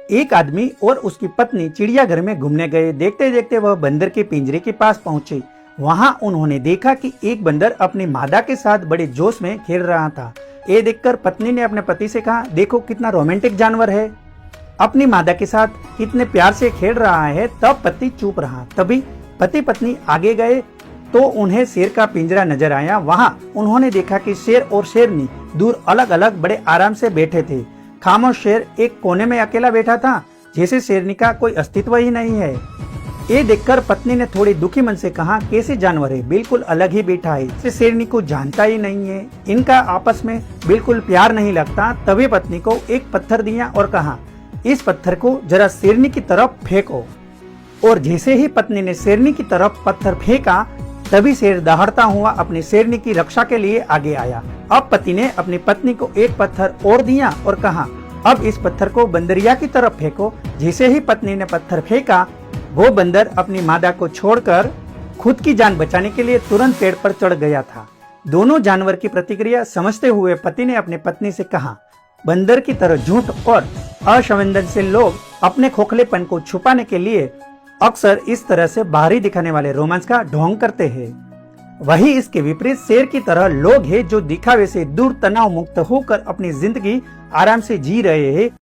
एक आदमी और उसकी पत्नी चिड़ियाघर में घूमने गए। देखते देखते वह बंदर के पिंजरे के पास पहुंचे। वहां उन्होंने देखा कि एक बंदर अपनी मादा के साथ बड़े जोश में खेल रहा था। ये देखकर पत्नी ने अपने पति से कहा, देखो कितना रोमांटिक जानवर है, अपनी मादा के साथ इतने प्यार से खेल रहा है। तब पति चुप रहा। तभी पति पत्नी आगे गए तो उन्हें शेर का पिंजरा नजर आया। वहां उन्होंने देखा कि शेर और शेरनी दूर अलग अलग बड़े आराम से बैठे थे। खामोश शेर एक कोने में अकेला बैठा था, जैसे शेरनी का कोई अस्तित्व ही नहीं है। ये देखकर पत्नी ने थोड़ी दुखी मन से कहा, कैसे जानवर है, बिल्कुल अलग ही बैठा है, इसे शेरनी को जानता ही नहीं है, इनका आपस में बिल्कुल प्यार नहीं लगता। तभी पत्नी को एक पत्थर दिया और कहा, इस पत्थर को जरा शेरनी की तरफ फेंको। और जैसे ही पत्नी ने शेरनी की तरफ पत्थर फेंका, तभी शेर दहाड़ता हुआ अपनी शेरनी की रक्षा के लिए आगे आया। अब पति ने अपनी पत्नी को एक पत्थर और दिया और कहा, अब इस पत्थर को बंदरिया की तरफ फेंको। जैसे ही पत्नी ने पत्थर फेंका, वो बंदर अपनी मादा को छोड़कर खुद की जान बचाने के लिए तुरंत पेड़ पर चढ़ गया था। दोनों जानवर की प्रतिक्रिया समझते हुए पति ने अपनी पत्नी से कहा, बंदर की तरह झूठ और असंवेदनशील लोग अपने खोखलेपन को छुपाने के लिए अक्सर इस तरह से बाहरी दिखाने वाले रोमांस का ढोंग करते हैं। वही इसके विपरीत शेर की तरह लोग हैं जो दिखावे से दूर तनाव मुक्त होकर अपनी जिंदगी आराम से जी रहे हैं।